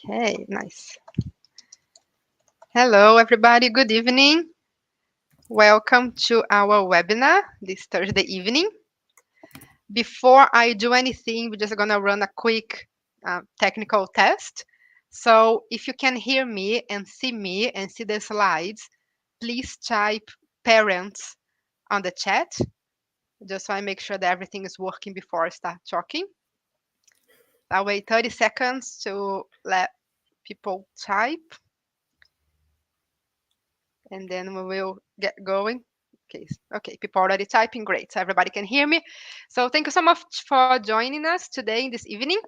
Okay, nice. Hello, everybody. Good evening. Welcome to our webinar this Thursday evening. Before I do anything, we're just going to run a quick technical test. So if you can hear me and see the slides, please type parents on the chat, just so I make sure that everything is working before I start talking. I'll wait 30 seconds to let people type. And then we will get going. Okay, people already typing, great. So everybody can hear me. So thank you so much for joining us today in this evening.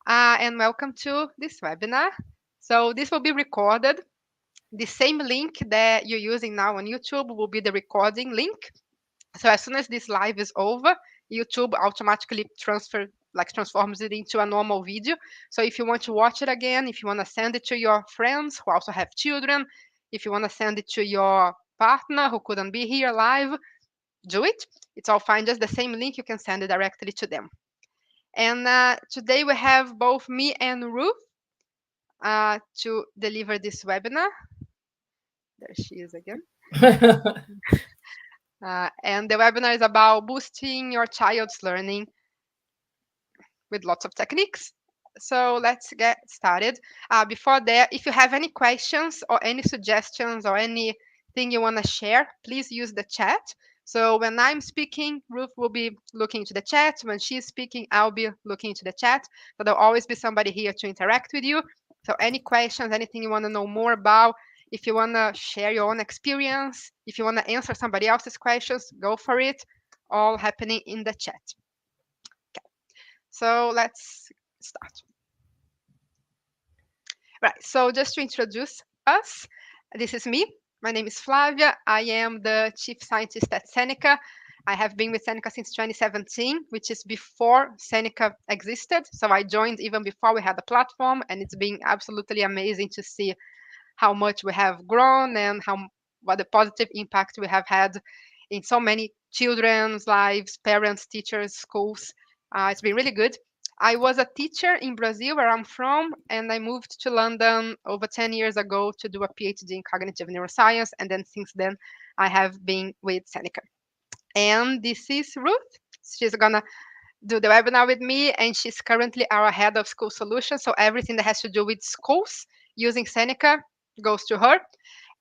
And welcome to this webinar. So this will be recorded. The same link that you're using now on YouTube will be the recording link. So as soon as this live is over, YouTube automatically transforms it into a normal video. So if you want to watch it again, if you want to send it to your friends who also have children, if you want to send it to your partner who couldn't be here live, do it. It's all fine. Just the same link, you can send it directly to them. And today we have both me and Ruth to deliver this webinar. There she is again. And the webinar is about boosting your child's learning with lots of techniques. So let's get started. Before that, if you have any questions or any suggestions or anything you want to share, please use the chat. So when I'm speaking, Ruth will be looking into the chat. When she's speaking, I'll be looking into the chat. So there'll always be somebody here to interact with you. So any questions, anything you want to know more about, if you want to share your own experience, if you want to answer somebody else's questions, go for it. All happening in the chat. Okay. So let's start. Right, so just to introduce us, this is me. My name is Flavia. I am the chief scientist at Seneca. I have been with Seneca since 2017, which is before Seneca existed. So I joined even before we had a platform, and it's been absolutely amazing to see how much we have grown and what the positive impact we have had in so many children's lives, parents, teachers, schools. It's been really good. I was a teacher in Brazil, where I'm from, and I moved to London over 10 years ago to do a PhD in cognitive neuroscience. And then since then, I have been with Seneca. And this is Ruth. She's going to do the webinar with me, and she's currently our head of school solutions. So everything that has to do with schools using Seneca goes to her.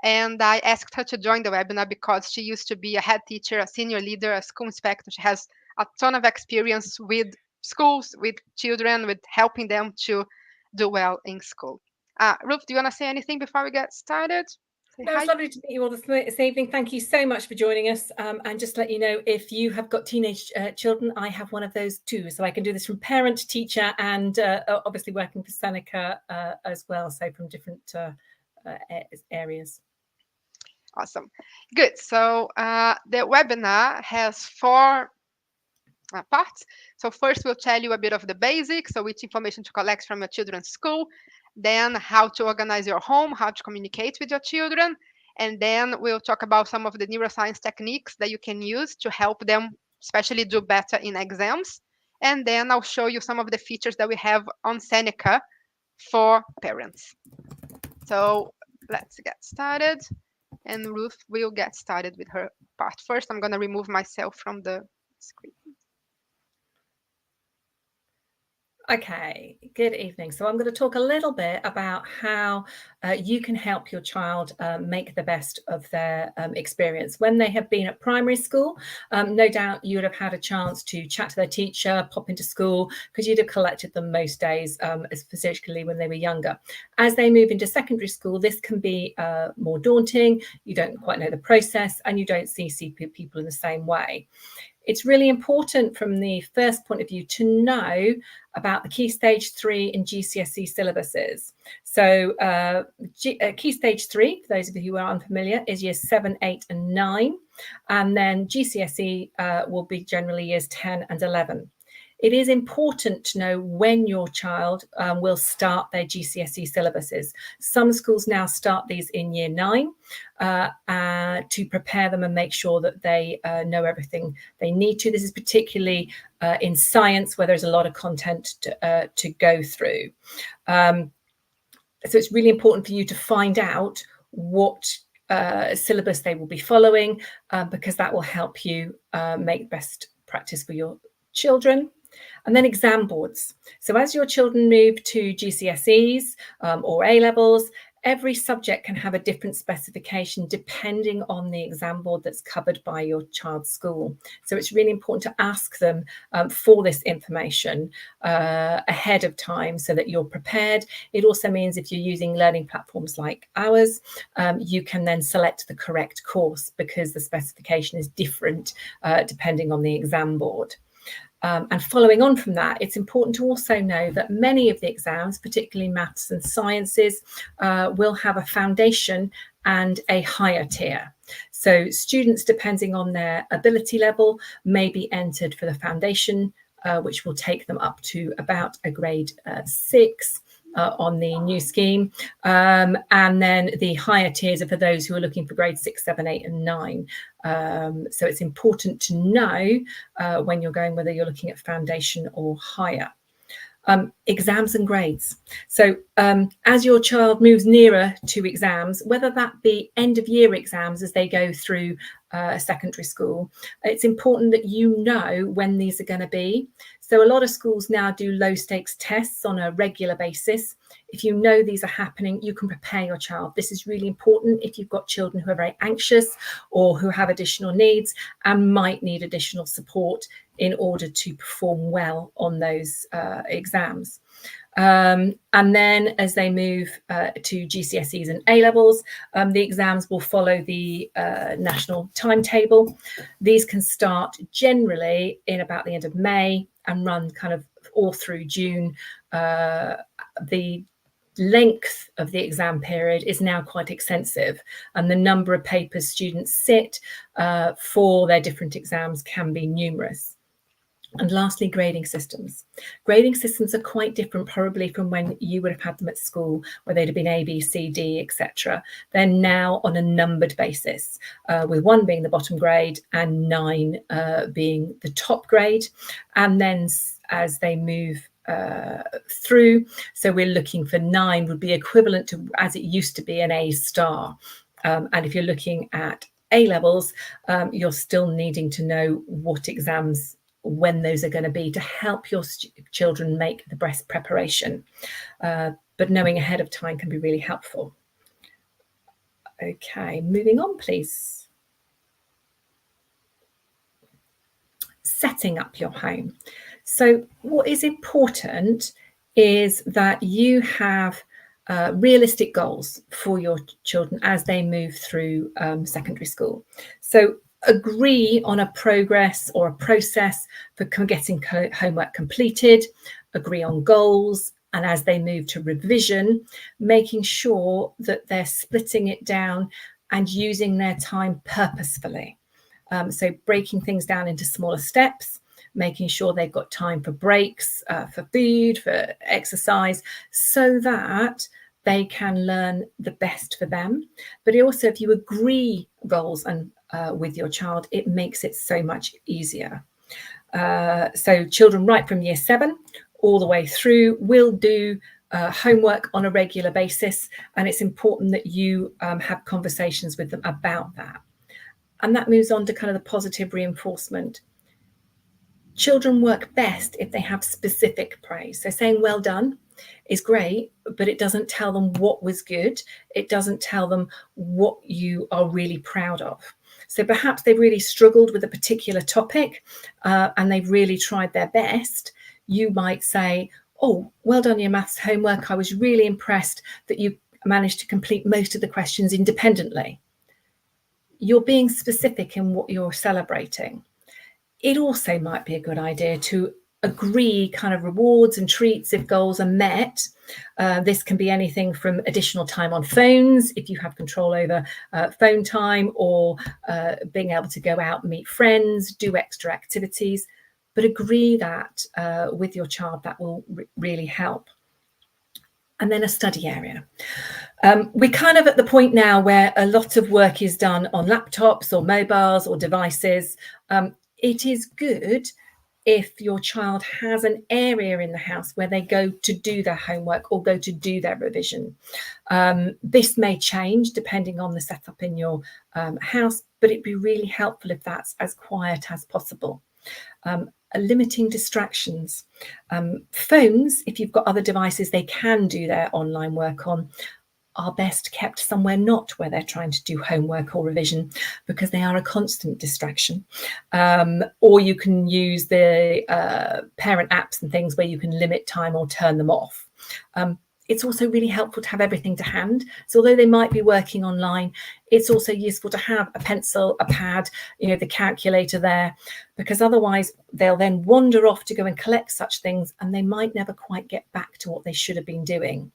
And I asked her to join the webinar because she used to be a head teacher, a senior leader, a school inspector. She has a ton of experience with schools, with children, with helping them to do well in school. Ruth, do you want to say anything before we get started? No, it's lovely to meet you all this evening. Thank you so much for joining us. And just to let you know, if you have got teenage children, I have one of those too. So I can do this from parent to teacher, and obviously working for Seneca as well. So from different areas. Awesome. Good. So the webinar has 4 parts. So first we'll tell you a bit of the basics, so which information to collect from your children's school, then how to organize your home, how to communicate with your children, and then we'll talk about some of the neuroscience techniques that you can use to help them especially do better in exams. And then I'll show you some of the features that we have on Seneca for parents. So let's get started. And Ruth will get started with her part. First, I'm going to remove myself from the screen. Okay, good evening. So I'm going to talk a little bit about how you can help your child make the best of their experience. When they have been at primary school, no doubt you would have had a chance to chat to their teacher, pop into school, because you'd have collected them most days, particularly when they were younger. As they move into secondary school, this can be more daunting. You don't quite know the process, and you don't see people in the same way. It's really important from the first point of view to know about the Key Stage 3 and GCSE syllabuses. So Key Stage 3, for those of you who are unfamiliar, is years 7, 8 and 9. And then GCSE will be generally years 10 and 11. It is important to know when your child will start their GCSE syllabuses. Some schools now start these in year 9 to prepare them and make sure that they know everything they need to. This is particularly in science, where there's a lot of content to go through. So it's really important for you to find out what syllabus they will be following, because that will help you make best practice for your children. And then exam boards. So as your children move to GCSEs or A-levels, every subject can have a different specification depending on the exam board that's covered by your child's school. So it's really important to ask them for this information ahead of time so that you're prepared. It also means if you're using learning platforms like ours, you can then select the correct course because the specification is different depending on the exam board. And following on from that, it's important to also know that many of the exams, particularly maths and sciences, will have a foundation and a higher tier. So students, depending on their ability level, may be entered for the foundation, which will take them up to about a grade 6. On the new scheme, and then the higher tiers are for those who are looking for grade 6, 7, 8 and 9. So it's important to know when you're going whether you're looking at foundation or higher. Exams and grades. So as your child moves nearer to exams, whether that be end of year exams as they go through secondary school, it's important that you know when these are going to be. So a lot of schools now do low stakes tests on a regular basis. If you know these are happening, you can prepare your child. This is really important if you've got children who are very anxious or who have additional needs and might need additional support in order to perform well on those exams. And then as they move to GCSEs and A-levels, the exams will follow the national timetable. These can start generally in about the end of May and run kind of all through June. The length of the exam period is now quite extensive, and the number of papers students sit for their different exams can be numerous. And lastly, grading systems. Grading systems are quite different probably from when you would have had them at school, where they'd have been A, B, C, D, etc. They're now on a numbered basis, with 1 being the bottom grade and 9 being the top grade. And then as they move through, so we're looking for 9 would be equivalent to, as it used to be, an A star. And if you're looking at A levels, you're still needing to know what exams, when those are going to be, to help your children make the best preparation. But knowing ahead of time can be really helpful. Okay, moving on, please. Setting up your home. So what is important is that you have realistic goals for your children as they move through secondary school. So agree on a progress or a process for getting homework completed, agree on goals, and as they move to revision, making sure that they're splitting it down and using their time purposefully. So breaking things down into smaller steps, making sure they've got time for breaks, for food, for exercise, so that they can learn the best for them. But also, if you agree goals and with your child, it makes it so much easier. So children right from year 7 all the way through will do homework on a regular basis, and it's important that you have conversations with them about that. And that moves on to kind of the positive reinforcement. Children work best if they have specific praise. So saying well done is great, but it doesn't tell them what was good. It doesn't tell them what you are really proud of. So perhaps they've really struggled with a particular topic and they've really tried their best. You might say, oh, well done your maths homework. I was really impressed that you managed to complete most of the questions independently. You're being specific in what you're celebrating. It also might be a good idea to agree kind of rewards and treats if goals are met. This can be anything from additional time on phones, if you have control over phone time, or being able to go out and meet friends, do extra activities. But agree that with your child, that will really help. And then a study area. We're kind of at the point now where a lot of work is done on laptops or mobiles or devices. It is good if your child has an area in the house where they go to do their homework or go to do their revision. This may change depending on the setup in your house, but it'd be really helpful if that's as quiet as possible. Limiting distractions. Phones, if you've got other devices they can do their online work on, are best kept somewhere not where they're trying to do homework or revision, because they are a constant distraction. Or you can use the parent apps and things where you can limit time or turn them off. It's also really helpful to have everything to hand. So although they might be working online, it's also useful to have a pencil, a pad, the calculator there, because otherwise they'll then wander off to go and collect such things and they might never quite get back to what they should have been doing.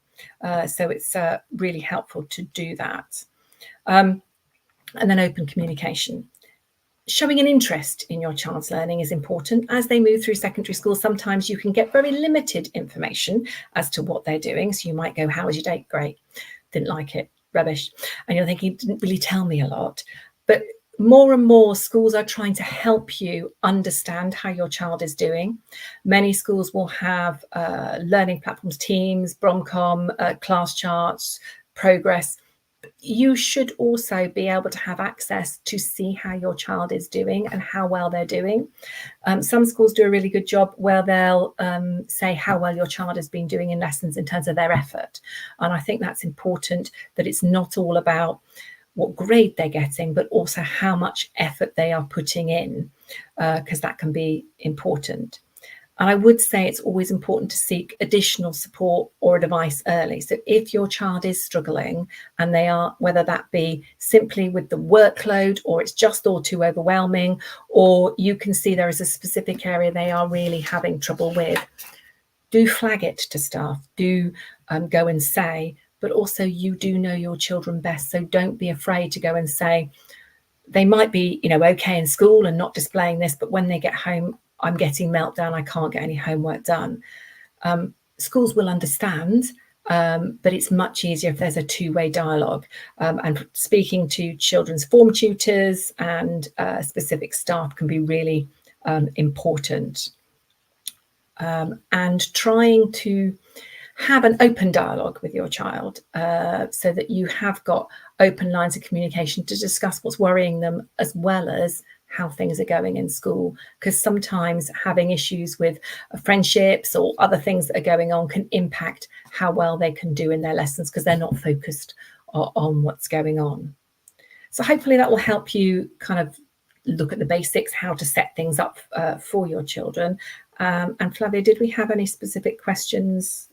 So it's really helpful to do that. And then open communication. Showing an interest in your child's learning is important. As they move through secondary school, sometimes you can get very limited information as to what they're doing. So you might go, how was your day? Great. Didn't like it. Rubbish. And you're thinking, didn't really tell me a lot. But more and more schools are trying to help you understand how your child is doing. Many schools will have learning platforms, Teams, Bromcom, class charts, progress. You should also be able to have access to see how your child is doing and how well they're doing. Some schools do a really good job where they'll say how well your child has been doing in lessons in terms of their effort. And I think that's important, that it's not all about what grade they're getting, but also how much effort they are putting in, because that can be important. And I would say it's always important to seek additional support or advice early. So if your child is struggling and they are, whether that be simply with the workload or it's just all too overwhelming, or you can see there is a specific area they are really having trouble with, do flag it to staff, do go and say, but also you do know your children best. So don't be afraid to go and say, they might be, okay in school and not displaying this, but when they get home, I'm getting meltdown, I can't get any homework done. Schools will understand, but it's much easier if there's a two-way dialogue. And speaking to children's form tutors and specific staff can be really important. And trying to have an open dialogue with your child so that you have got open lines of communication to discuss what's worrying them as well as how things are going in school, because sometimes having issues with friendships or other things that are going on can impact how well they can do in their lessons because they're not focused on what's going on. So hopefully that will help you kind of look at the basics, how to set things up for your children. And Flavia, did we have any specific questions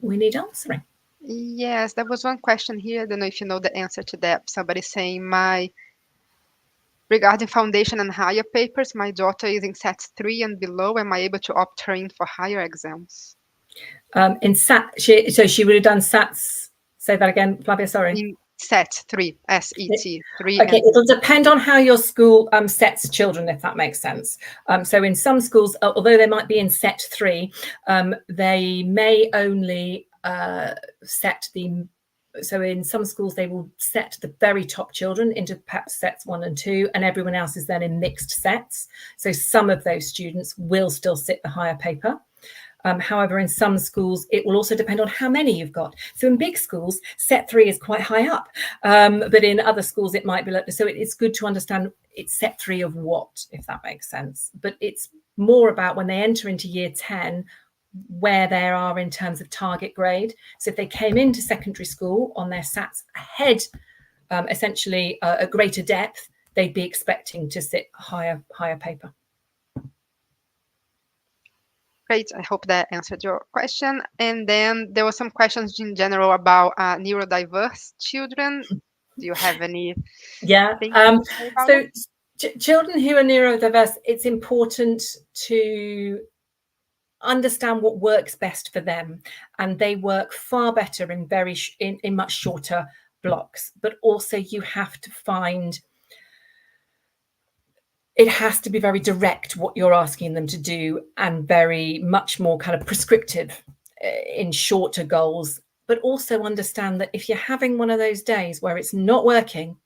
we need answering? Yes, there was one question here. I don't know if you know the answer to that. Somebody saying, regarding foundation and higher papers, my daughter is in set 3 and below. Am I able to opt her in for higher exams? In SAT, so she would have done SATs. Say that again, Flavia, sorry. In set 3, SET 3. Okay, it'll depend on how your school sets children, if that makes sense. So in some schools, although they might be in set 3, they may only set the... So in some schools, they will set the very top children into perhaps sets 1 and 2, and everyone else is then in mixed sets. So some of those students will still sit the higher paper. However, in some schools, it will also depend on how many you've got. So in big schools, set 3 is quite high up, but in other schools, it might be like, so it's good to understand it's set 3 of what, if that makes sense. But it's more about when they enter into year 10, where they are in terms of target grade. So if they came into secondary school on their SATs ahead, essentially a greater depth, they'd be expecting to sit higher paper. Great. I hope that answered your question. And then there were some questions in general about neurodiverse children. Do you have any? Yeah. So children who are neurodiverse, it's important to understand what works best for them, and they work far better in much shorter blocks. But also you have to find, it has to be very direct what you're asking them to do, and very much more kind of prescriptive in shorter goals. But also understand that if you're having one of those days where it's not working,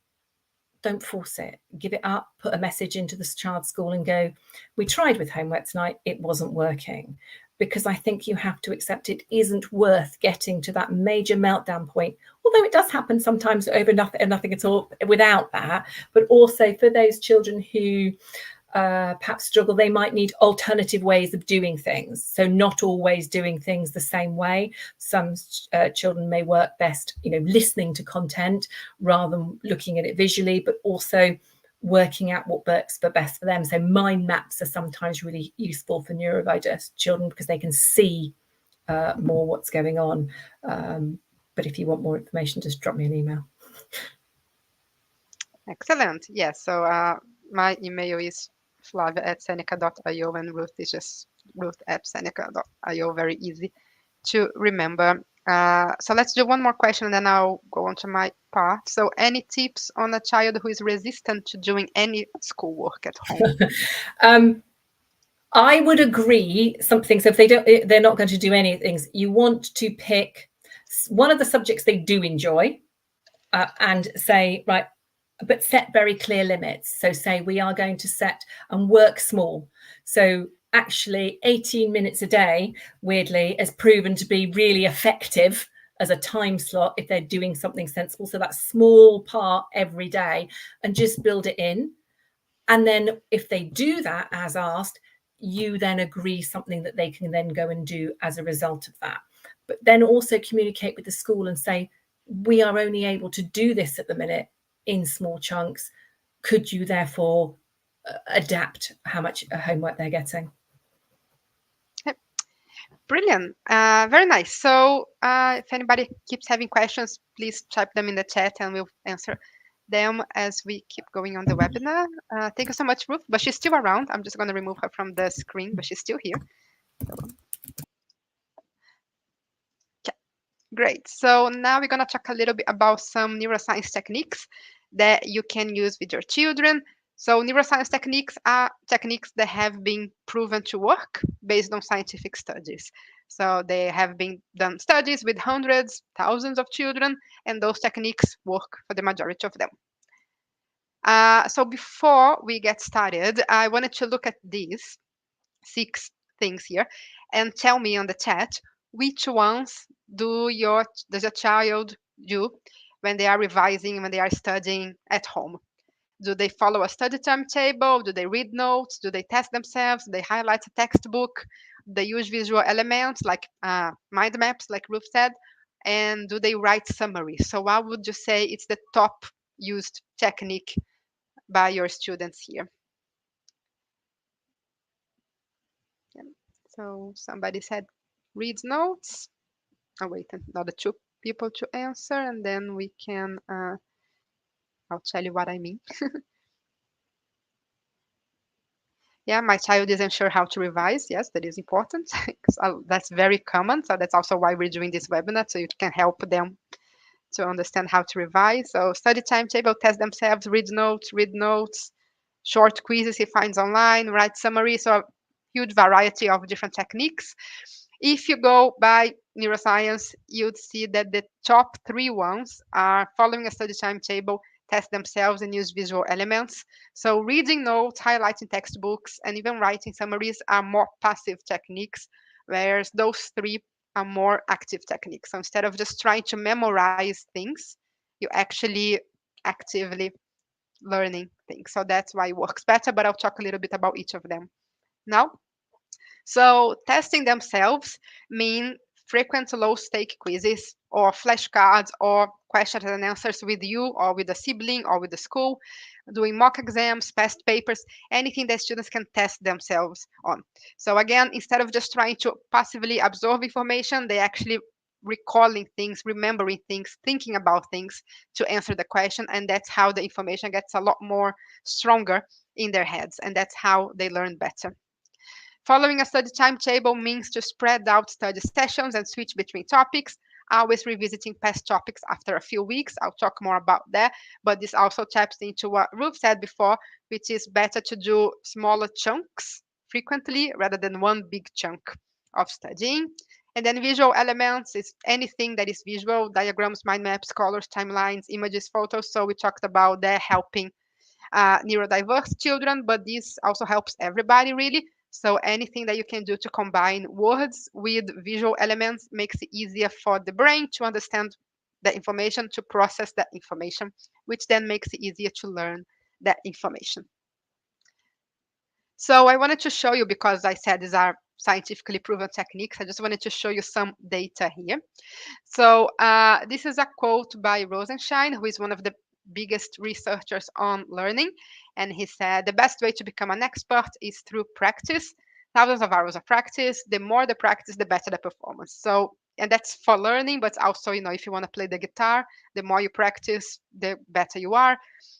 don't force it. Give it up, put a message into the child's school and go, we tried with homework tonight, it wasn't working. Because I think you have to accept it isn't worth getting to that major meltdown point, although it does happen sometimes over nothing at all without that. But also for those children who perhaps struggle, they might need alternative ways of doing things. So not always doing things the same way. Some children may work best, listening to content rather than looking at it visually, but also working out what works best for them. So mind maps are sometimes really useful for neurodiverse children because they can see more what's going on. But if you want more information, just drop me an email. Excellent. Yes. So my email is flavia@seneca.io, and Ruth is just ruth@seneca.io. Very easy to remember. So let's do one more question and then I'll go on to my part. So any tips on a child who is resistant to doing any schoolwork at home? I would agree something. So if they're not going to do anything, you want to pick one of the subjects they do enjoy and say, right, but set very clear limits. So say we are going to set and work small. So actually 18 minutes a day, weirdly, has proven to be really effective as a time slot if they're doing something sensible. So that small part every day and just build it in. And then if they do that as asked, you then agree something that they can then go and do as a result of that. But then also communicate with the school and say, we are only able to do this at the minute in small chunks. Could you therefore adapt how much homework they're getting? Brilliant. Very nice. So if anybody keeps having questions, please type them in the chat and we'll answer them as we keep going on the webinar. Thank you so much, Ruth. But she's still around. I'm just going to remove her from the screen, but she's still here. So, okay. Great. So now we're going to talk a little bit about some neuroscience techniques that you can use with your children. So neuroscience techniques are techniques that have been proven to work based on scientific studies. So they have been done studies with hundreds, thousands of children, and those techniques work for the majority of them. So before we get started, I wanted to look at these 6 things here and tell me on the chat which ones does your child do when they are revising, when they are studying at home. Do they follow a study timetable? Do they read notes? Do they test themselves? Do they highlight a textbook? Do they use visual elements like mind maps, like Ruth said? And do they write summaries? So what would you say it's the top used technique by your students here? Yeah. So somebody said reads notes. I'll wait another 2 people to answer and then we can, I'll tell you what I mean. Yeah, my child isn't sure how to revise. Yes, that is important. That's very common. So that's also why we're doing this webinar, so you can help them to understand how to revise. So study timetable, test themselves, read notes, short quizzes he finds online, write summaries. So a huge variety of different techniques. If you go by neuroscience, you'd see that the top 3 ones are following a study timetable, test themselves, and use visual elements. So reading notes, highlighting textbooks, and even writing summaries are more passive techniques, whereas those 3 are more active techniques. So instead of just trying to memorize things, you actually actively learning things. So that's why it works better, but I'll talk a little bit about each of them now. So testing themselves mean frequent low-stake quizzes or flashcards or questions and answers with you or with a sibling or with the school, doing mock exams, past papers, anything that students can test themselves on. So again, instead of just trying to passively absorb information, they actually recalling things, remembering things, thinking about things to answer the question, and that's how the information gets a lot more stronger in their heads, and that's how they learn better. Following a study timetable means to spread out study sessions and switch between topics, always revisiting past topics after a few weeks. I'll talk more about that, but this also taps into what Ruth said before, which is better to do smaller chunks frequently rather than one big chunk of studying. And then visual elements is anything that is visual, diagrams, mind maps, colors, timelines, images, photos. So we talked about that helping neurodiverse children, but this also helps everybody really. So anything that you can do to combine words with visual elements makes it easier for the brain to understand the information, to process that information, which then makes it easier to learn that information. So I wanted to show you, because I said these are scientifically proven techniques, I just wanted to show you some data here. So this is a quote by Rosenshine, who is one of the biggest researchers on learning. And he said, the best way to become an expert is through practice, thousands of hours of practice. The more the practice, the better the performance. So, and that's for learning, but also, if you want to play the guitar, the more you practice, the better you are.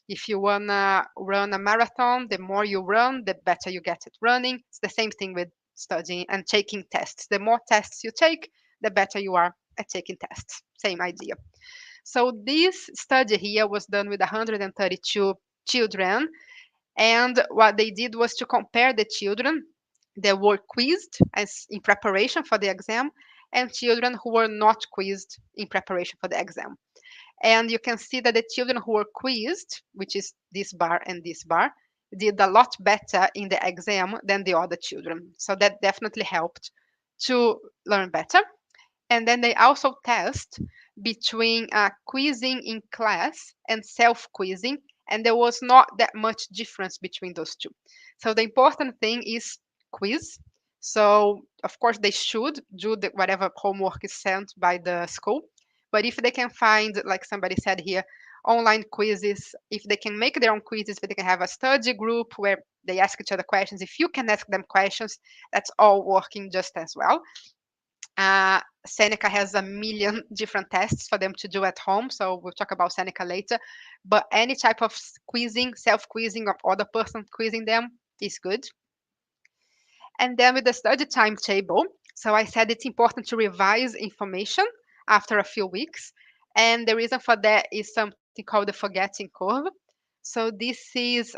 If you want to run a marathon, the more you run, the better you get at running. It's the same thing with studying and taking tests. The more tests you take, the better you are at taking tests. Same idea. So this study here was done with 132 children, and what they did was to compare the children that were quizzed as in preparation for the exam and children who were not quizzed in preparation for the exam. And you can see that the children who were quizzed, which is this bar and this bar, did a lot better in the exam than the other children. So that definitely helped to learn better. And then they also test between quizzing in class and self-quizzing, and there was not that much difference between those two. So the important thing is quiz. So of course they should do whatever homework is sent by the school, but if they can find, like somebody said here, online quizzes, if they can make their own quizzes, if they can have a study group where they ask each other questions, if you can ask them questions, that's all working just as well. Seneca has a million different tests for them to do at home, so we'll talk about Seneca later. But any type of quizzing, self-quizzing, or other person quizzing them is good. And then with the study timetable, so I said it's important to revise information after a few weeks. And the reason for that is something called the forgetting curve. So this is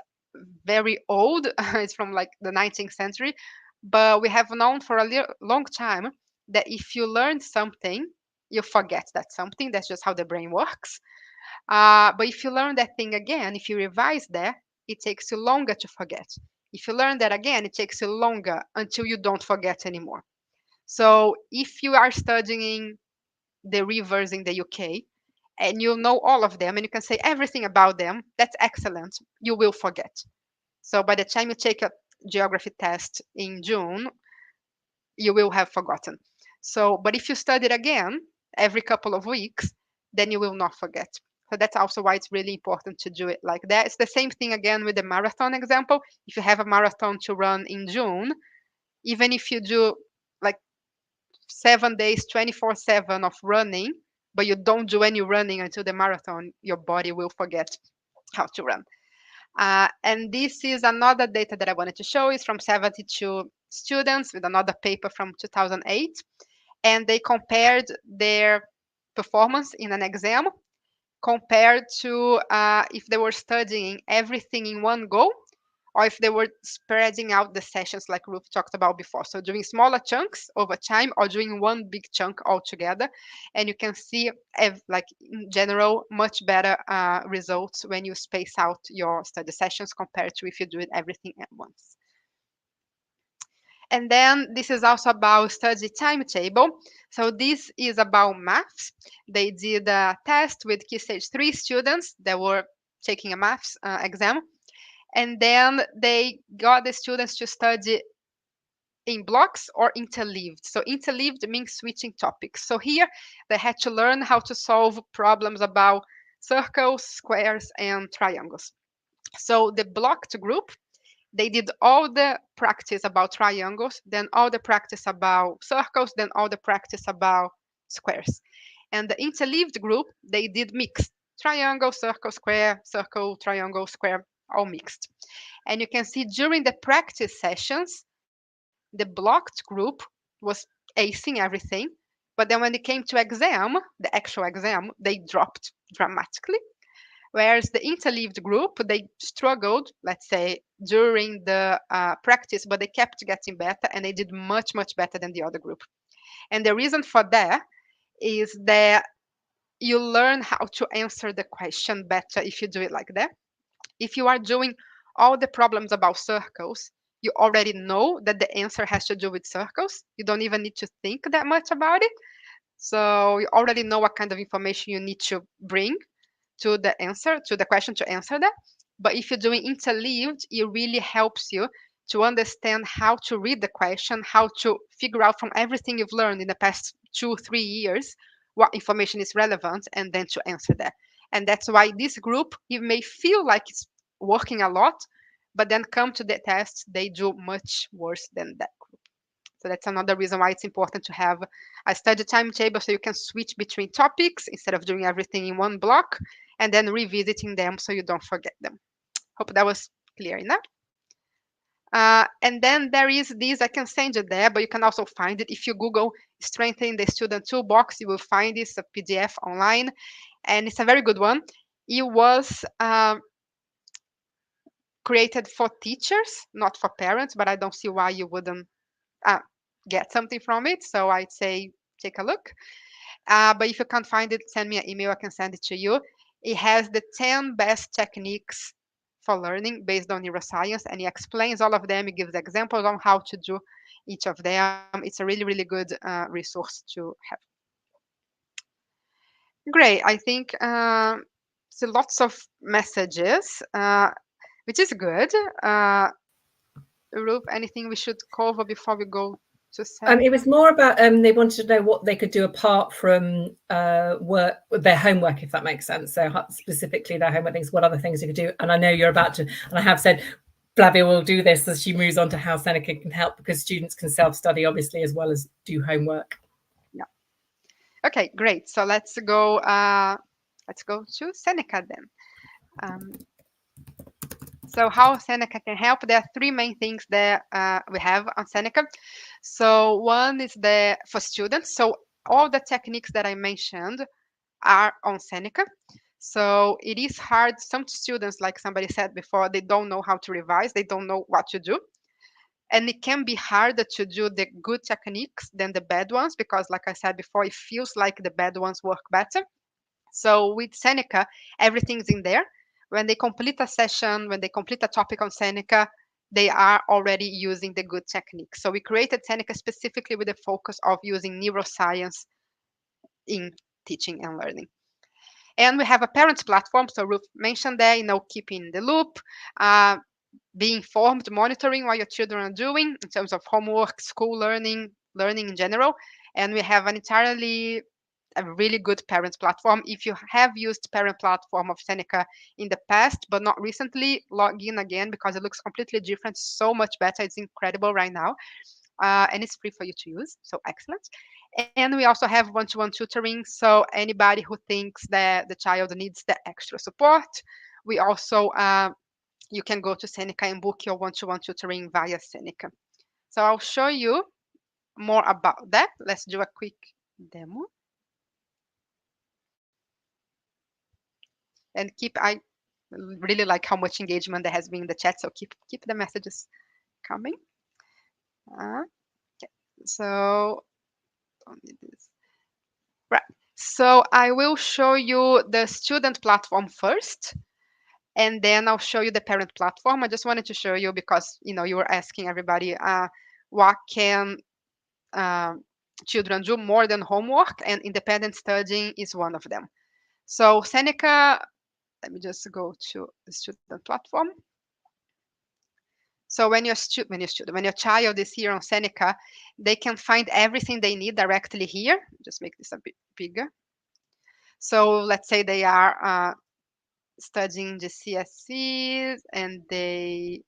very old. It's from like the 19th century, but we have known for a long time that if you learn something, you forget that something. That's just how the brain works. But if you learn that thing again, if you revise that, it takes you longer to forget. If you learn that again, it takes you longer until you don't forget anymore. So if you are studying the rivers in the UK and you know all of them and you can say everything about them, that's excellent. You will forget. So by the time you take a geography test in June, you will have forgotten. So, but if you study it again every couple of weeks, then you will not forget. So that's also why it's really important to do it like that. It's the same thing again with the marathon example. If you have a marathon to run in June, even if you do like 7 days, 24/7 of running, but you don't do any running until the marathon, your body will forget how to run. And this is another data that I wanted to show is from 72 students with another paper from 2008. And they compared their performance in an exam compared to if they were studying everything in one go or if they were spreading out the sessions like Ruth talked about before. So doing smaller chunks over time or doing one big chunk altogether. And you can see like in general, much better results when you space out your study sessions compared to if you do it everything at once. And then this is also about study timetable. So this is about maths. They did a test with Key Stage 3 students that were taking a maths exam. And then they got the students to study in blocks or interleaved. So interleaved means switching topics. So here they had to learn how to solve problems about circles, squares, and triangles. So the blocked group, they did all the practice about triangles, then all the practice about circles, then all the practice about squares. And the interleaved group, they did mixed triangle, circle, triangle, square, all mixed. And you can see during the practice sessions, the blocked group was acing everything. But then when it came to exam, the actual exam, they dropped dramatically. Whereas the interleaved group, they struggled, let's say, during the practice, but they kept getting better and they did much, much better than the other group. And the reason for that is that you learn how to answer the question better if you do it like that. If you are doing all the problems about circles, you already know that the answer has to do with circles. You don't even need to think that much about it. So you already know what kind of information you need to bring to the answer, to the question to answer that. But if you're doing interleaved, it really helps you to understand how to read the question, how to figure out from everything you've learned in the past 2, 3 years what information is relevant and then to answer that. And that's why this group, it may feel like it's working a lot, but then come to the test, they do much worse than that group. So that's another reason why it's important to have a study timetable so you can switch between topics instead of doing everything in one block and then revisiting them so you don't forget them. Hope that was clear enough. And then there is this, I can send you there, but you can also find it if you Google Strengthening the Student Toolbox, you will find this a PDF online, and it's a very good one. It was created for teachers, not for parents, but I don't see why you wouldn't uh, get something from it. So I'd say take a look. But if you can't find it, send me an email. I can send it to you. It has the 10 best techniques for learning based on neuroscience, and it explains all of them. It gives examples on how to do each of them. It's a really, really good resource to have. Great. I think so lots of messages, which is good. Uh, Ruth, anything we should cover before we go to It Seneca? was more about they wanted to know what they could do apart from work, their homework, if that makes sense. So specifically their homework things, what other things you could do. And I know you're about to, and I have said Flavia will do this as she moves on to how Seneca can help, because students can self-study obviously as well as do homework. Yeah. Okay, great. So let's go. Let's go to Seneca then. Um, so how Seneca can help? There are three main things that we have on Seneca. So one is the for students. So all the techniques that I mentioned are on Seneca. So it is hard. Some students, like somebody said before, they don't know how to revise. They don't know what to do. And it can be harder to do the good techniques than the bad ones because, like I said before, it feels like the bad ones work better. So with Seneca, everything's in there. When they complete a session, when they complete a topic on Seneca, they are already using the good techniques. So we created Seneca specifically with the focus of using neuroscience in teaching and learning. And we have a parents platform. So Ruth mentioned that, keeping the loop, be informed, monitoring what your children are doing in terms of homework, school learning, learning in general. And we have a really good parent platform. If you have used parent platform of Seneca in the past, but not recently, log in again because it looks completely different, so much better. It's incredible right now. And it's free for you to use. So excellent. And we also have one-to-one tutoring. So anybody who thinks that the child needs the extra support, we also you can go to Seneca and book your one-to-one tutoring via Seneca. So I'll show you more about that. Let's do a quick demo. And I really like how much engagement there has been in the chat. So keep the messages coming. Okay. So don't need this. Right. So I will show you the student platform first, and then I'll show you the parent platform. I just wanted to show you because you were asking everybody what can uh, children do more than homework, and independent studying is one of them. So Seneca, let me just go to the student platform. So when your child is here on Seneca, they can find everything they need directly here. Just make this a bit bigger. So let's say they are studying the CSCs and they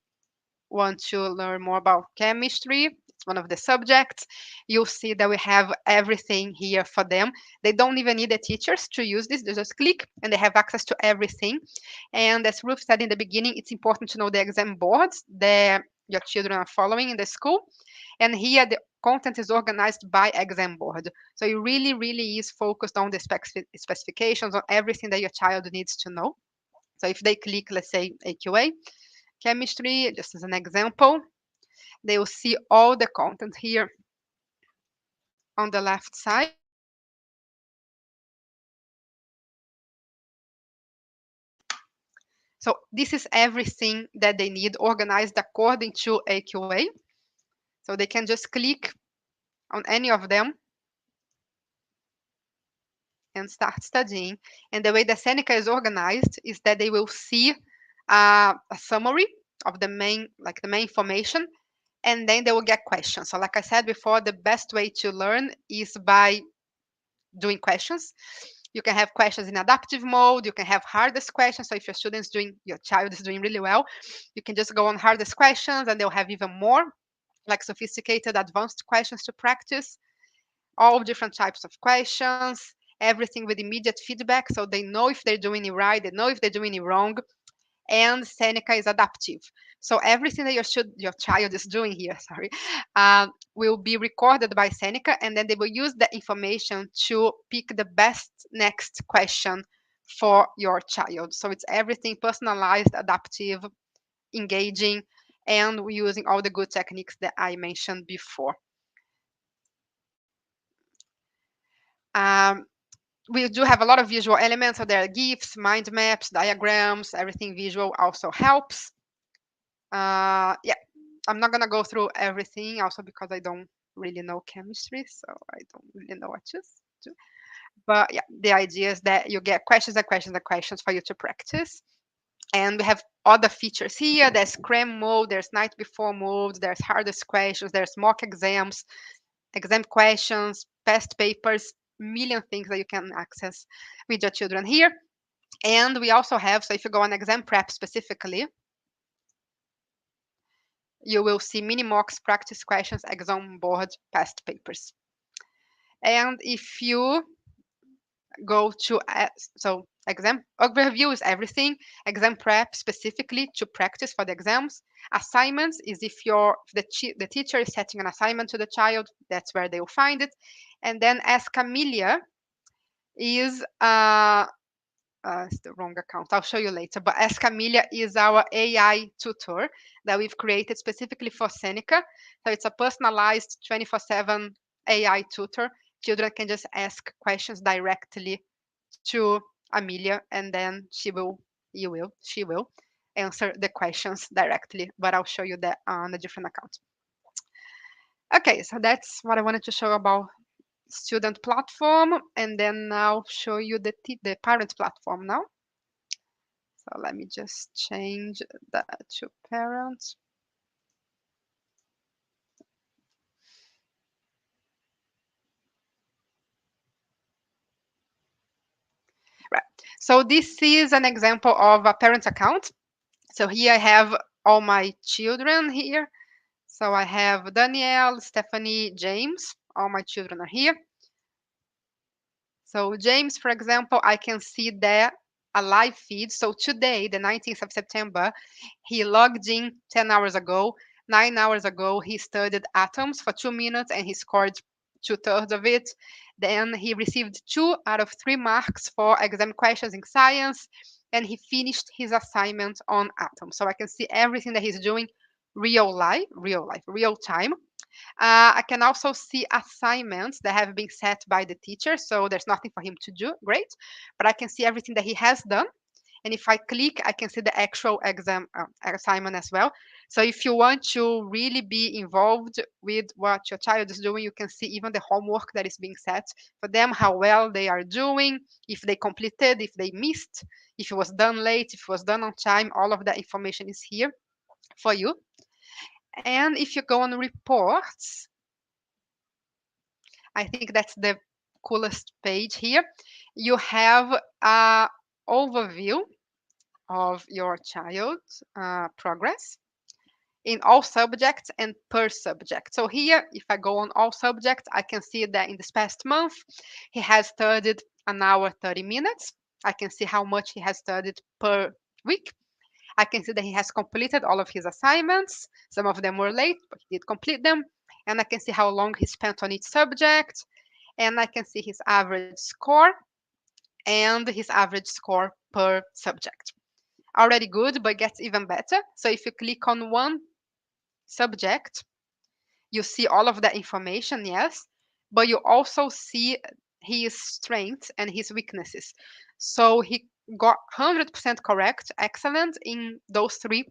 want to learn more about chemistry. It's one of the subjects. You'll see that we have everything here for them. They don't even need the teachers to use this. They just click and they have access to everything. And as Ruth said in the beginning, it's important to know the exam boards that your children are following in the school. And here the content is organized by exam board. So it really, really is focused on the specifications, on everything that your child needs to know. So if they click, let's say, AQA, chemistry, just as an example, they will see all the content here. on the left side. So this is everything that they need organized according to AQA. So they can just click on any of them and start studying. And the way that Seneca is organized is that they will see a summary of the main information, and then they will get questions. So like I said before, the best way to learn is by doing questions. You can have questions in adaptive mode. You can have hardest questions. So if your child is doing really well, you can just go on hardest questions, and they'll have even more like sophisticated, advanced questions to practice. All different types of questions, everything with immediate feedback, so they know if they're doing it right, they know if they're doing it wrong. And Seneca is adaptive. So everything that your child is doing here, sorry, will be recorded by Seneca, and then they will use that information to pick the best next question for your child. So it's everything personalized, adaptive, engaging, and we're using all the good techniques that I mentioned before. Um, we do have a lot of visual elements, so there are GIFs, mind maps, diagrams, everything visual also helps. Yeah, I'm not gonna go through everything also because I don't really know chemistry, so I don't really know what to do. But yeah, the idea is that you get questions and questions and questions for you to practice. And we have other features here. There's cram mode, there's night before mode, there's hardest questions, there's mock exams, exam questions, past papers, million things that you can access with your children here. And we also have, so if you go on exam prep specifically, you will see mini mocks, practice questions, exam board, past papers. And if you go to, so exam overview is everything, exam prep specifically to practice for the exams. Assignments is if the teacher is setting an assignment to the child, that's where they will find it. And then Ask Amelia is it's the wrong account. I'll show you later. But Ask Amelia is our AI tutor that we've created specifically for Seneca. So it's a personalized 24/7 AI tutor. Children can just ask questions directly to Amelia, and then she will answer the questions directly. But I'll show you that on a different account. Okay, so that's what I wanted to show about student platform, and then I'll show you the parent platform now. So let me just change that to parents. Right. So this is an example of a parent account. So here I have all my children here. So I have Danielle, Stephanie, James. All my children are here. So James, for example, I can see there a live feed. So today, the 19th of September, he logged in 10 hours ago. 9 hours ago, he studied atoms for 2 minutes and he scored 2/3 of it. Then he received 2 out of 3 marks for exam questions in science, and he finished his assignment on atoms. So I can see everything that he's doing real life, real time. I can also see assignments that have been set by the teacher, so there's nothing for him to do. Great, but I can see everything that he has done. And if I click, I can see the actual exam assignment as well. So if you want to really be involved with what your child is doing, you can see even the homework that is being set for them, how well they are doing, if they completed, if they missed, if it was done late, if it was done on time. All of that information is here for you. And if you go on reports, I think that's the coolest page here. You have a overview of your child's progress in all subjects and per subject. So here, if I go on all subjects, I can see that in this past month, he has studied an hour, 30 minutes. I can see how much he has studied per week. I can see that he has completed all of his assignments. Some of them were late, but he did complete them. And I can see how long he spent on each subject. And I can see his average score and his average score per subject. Already good, but gets even better. So if you click on one subject, you see all of that information, yes, but you also see his strengths and his weaknesses. So he got 100% correct, excellent in those three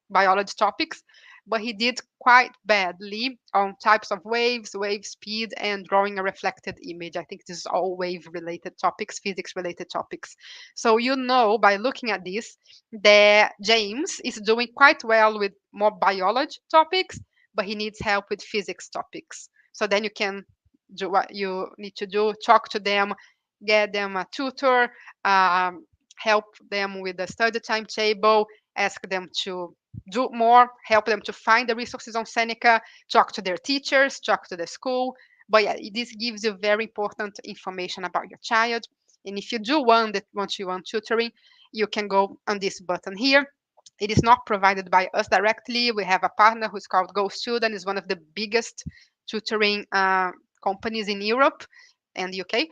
biology topics, but he did quite badly on types of waves, wave speed, and drawing a reflected image. I think this is all wave related topics, physics related topics. So you know by looking at this that James is doing quite well with more biology topics, but he needs help with physics topics. So then you can do what you need to do, talk to them, get them a tutor, help them with the study timetable, ask them to do more, help them to find the resources on Seneca, talk to their teachers, talk to the school. But yeah, this gives you very important information about your child. And if you do want you want tutoring, you can go on this button here. It is not provided by us directly. We have a partner who's called Go Student, is one of the biggest tutoring companies in Europe and UK.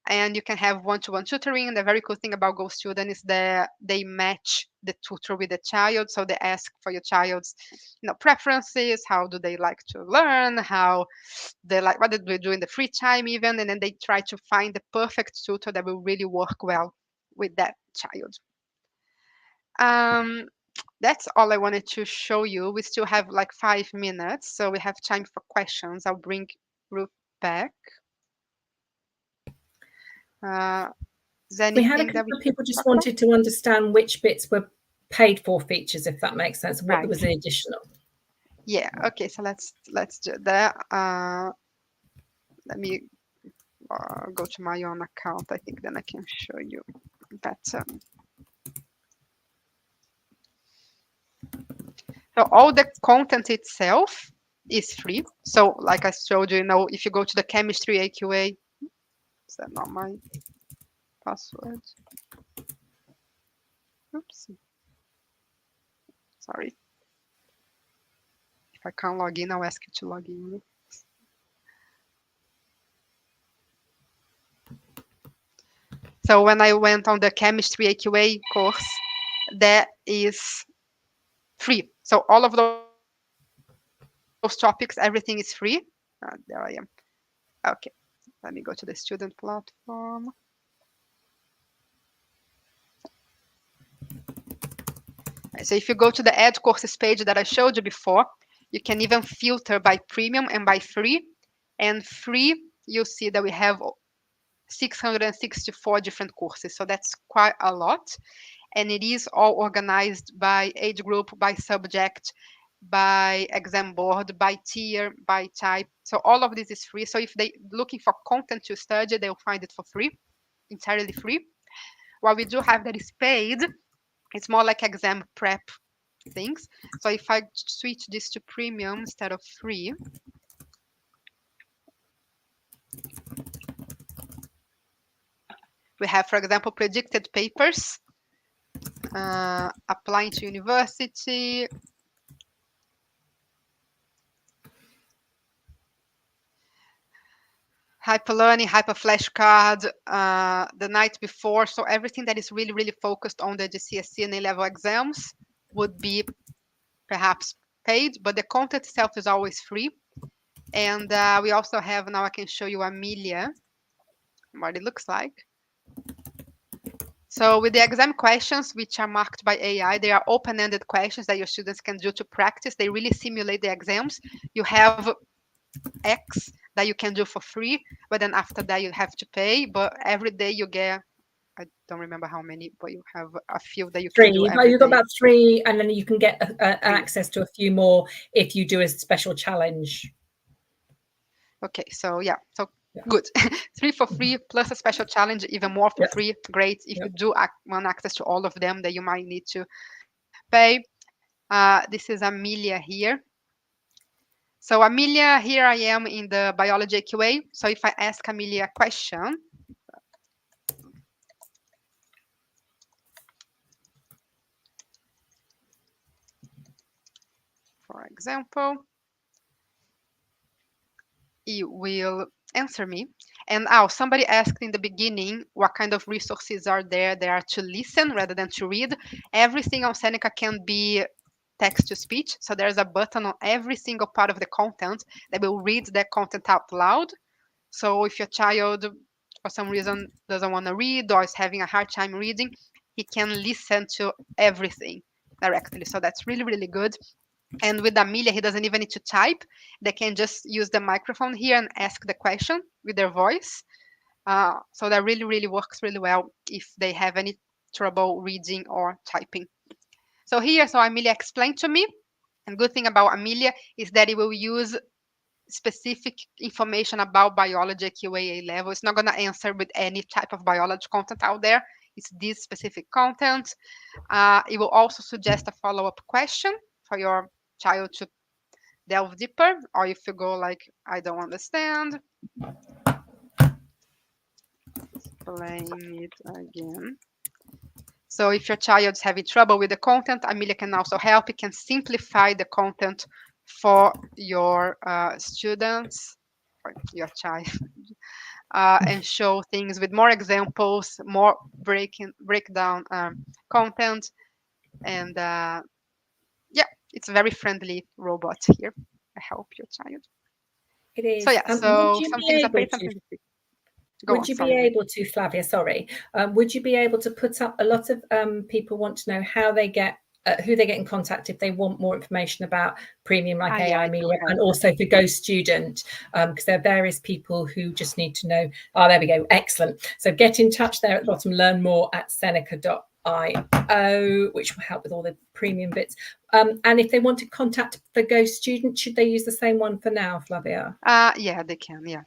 And you can have one-to-one tutoring. And the very cool thing about Go Student is that they match the tutor with the child. So they ask for your child's, preferences. How do they like to learn? How they like, what do they do in the free time even? And then they try to find the perfect tutor that will really work well with that child. Um, that's all I wanted to show you. We still have like 5 minutes, so we have time for questions. I'll bring Ruth back. Is there We had a anything that couple we of people should just talk about? wanted to understand which bits were paid for features, if that makes sense, what Right. was the additional. Yeah. Okay. So let's do that. Let me go to my own account. I think then I can show you better. So all the content itself is free. So like I showed you, if you go to the chemistry AQA, is that not my password? Oops. Sorry. If I can't log in, I'll ask you to log in. So when I went on the chemistry AQA course, that is free. So all of those topics, everything is free. There I am. Okay, let me go to the student platform. So if you go to the Add Courses page that I showed you before, you can even filter by premium and by free. And free, you'll see that we have 664 different courses. So that's quite a lot. And it is all organized by age group, by subject, by exam board, by tier, by type. So all of this is free. So if they're looking for content to study, they'll find it for free, entirely free. What we do have that is paid, it's more like exam prep things. So if I switch this to premium instead of free, we have, for example, predicted papers, applying to university, hyper learning, hyper flashcard, the night before. So everything that is really, really focused on the GCSE and A-level exams would be perhaps paid, but the content itself is always free. And we also have, now I can show you Amelia, what it looks like. So with the exam questions, which are marked by AI, they are open-ended questions that your students can do to practice. They really simulate the exams. You have X that you can do for free, but then after that you have to pay. But every day you get, I don't remember how many, but you have a few that you can do every You've got day. about 3, and then you can get access to a few more if you do a special challenge. Okay, so yeah, so good. 3 for free plus a special challenge, even more for free. Great. If you do want access to all of them, that you might need to pay. This is Amelia here. So Amelia, here I am in the biology AQA. So if I ask Amelia a question, for example, it will answer me. And somebody asked in the beginning what kind of resources are there. They are to listen rather than to read. Everything on Seneca can be text to speech. So there's a button on every single part of the content that will read that content out loud. So if your child, for some reason, doesn't want to read or is having a hard time reading, he can listen to everything directly. So that's really, really good. And with Amelia, he doesn't even need to type. They can just use the microphone here and ask the question with their voice. So that really, really works really well if they have any trouble reading or typing. So here, so Amelia explained to me. And good thing about Amelia is that it will use specific information about biology at QAA level. It's not going to answer with any type of biology content out there. It's this specific content. It will also suggest a follow-up question for your child to delve deeper, or if you go like, I don't understand, explain it again. So if your child's having trouble with the content, Amelia can also help. It can simplify the content for your students, for your child, and show things with more examples, more breakdown content, and yeah, it's a very friendly robot here. I help your child. It So is. yeah, Would so you some be things are able paid, some to? things are free. Go Would on, you be sorry. able to, Flavia? Sorry. Would you be able to put up? A lot of people want to know how they get. Who they get in contact if they want more information about premium like Yeah, AI I do Media, have and that. also for Go Student, because there are various people who just need to know. Oh, there we go. Excellent. So get in touch there at the bottom. Learn more at Seneca.io, which will help with all the premium bits. And if they want to contact the Go Student, should they use the same one for now, Flavia? Yeah, they can. Yeah.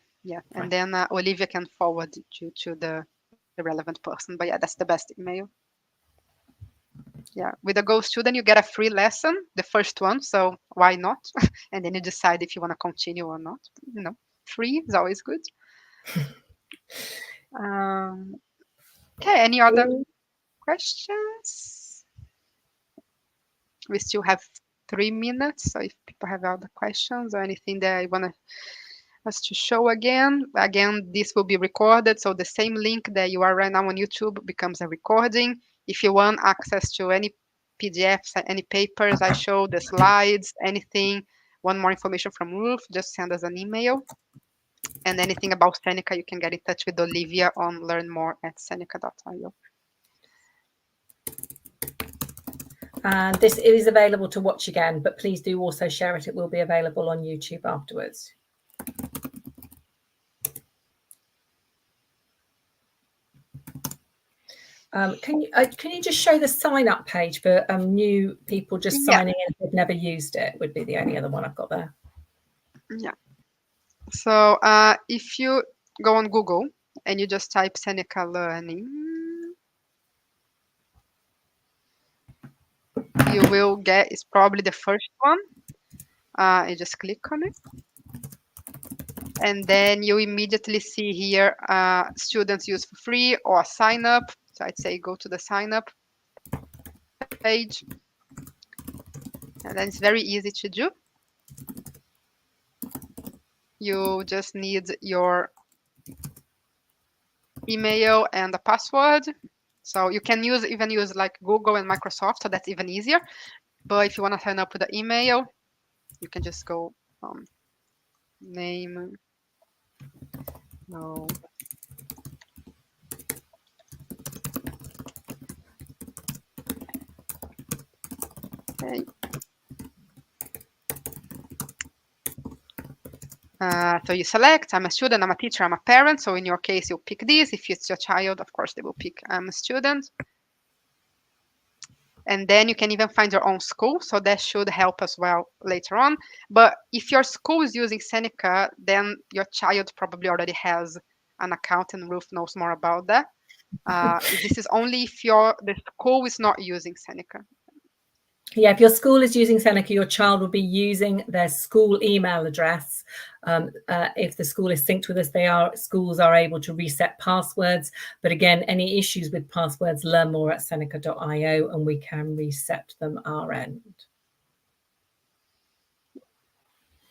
And then Olivia can forward you to the relevant person. But yeah, that's the best email. Yeah, with a Go Student, you get a free lesson, the first one. So why not? And then you decide if you want to continue or not. Free is always good. Okay, any other questions? We still have 3 minutes. So if people have other questions or anything that you want us to show again, this will be recorded. So the same link that you are right now on YouTube becomes a recording. If you want access to any PDFs, any papers I show, the slides, anything, want more information from Ruth, just send us an email. And anything about Seneca, you can get in touch with Olivia on learnmore@seneca.io. And this is available to watch again, but please do also share it. It will be available on YouTube afterwards. Can you just show the sign up page for new people just signing in if they've never used it? Would be the only other one I've got there. Yeah. So if you go on Google and you just type Seneca Learning, you will get, it's probably the first one. You just click on it. And then you immediately see here students use for free or sign up. So I'd say go to the sign up page. And then it's very easy to do. You just need your email and a password. So you can even use like Google and Microsoft, so that's even easier. But if you want to sign up with the email, you can just go name. No. Okay. So you select, I'm a student, I'm a teacher, I'm a parent. So in your case, you'll pick this. If it's your child, of course, they will pick I'm a student. And then you can even find your own school. So that should help as well later on. But if your school is using Seneca, then your child probably already has an account, and Ruth knows more about that. This is only if the school is not using Seneca. Yeah, if your school is using Seneca, your child will be using their school email address. If the school is synced with us, schools are able to reset passwords. But again, any issues with passwords, learn more at Seneca.io, and we can reset them our end.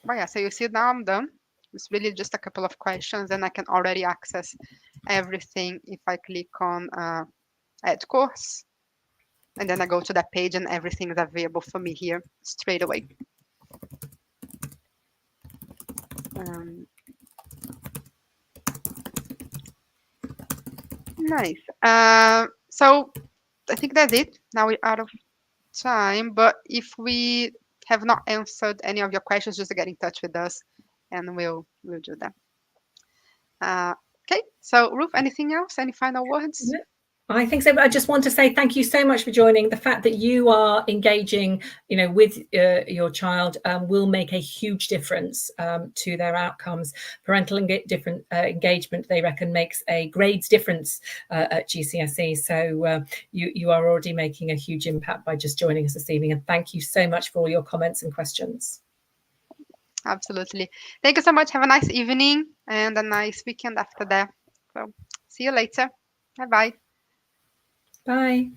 But yeah, so you see now I'm done. It's really just a couple of questions, and I can already access everything if I click on Add Course. And then I go to that page and everything is available for me here straight away. Nice. So I think that's it. Now we're out of time, but if we have not answered any of your questions, just get in touch with us, and we'll do that. Uh, okay. So Ruth, anything else? Any final words? I think so. I just want to say thank you so much for joining. The fact that you are engaging, with your child will make a huge difference to their outcomes. Parental different engagement, they reckon, makes a grades difference at GCSE. So you are already making a huge impact by just joining us this evening. And thank you so much for all your comments and questions. Absolutely. Thank you so much. Have a nice evening and a nice weekend after that. So see you later. Bye-bye. Bye.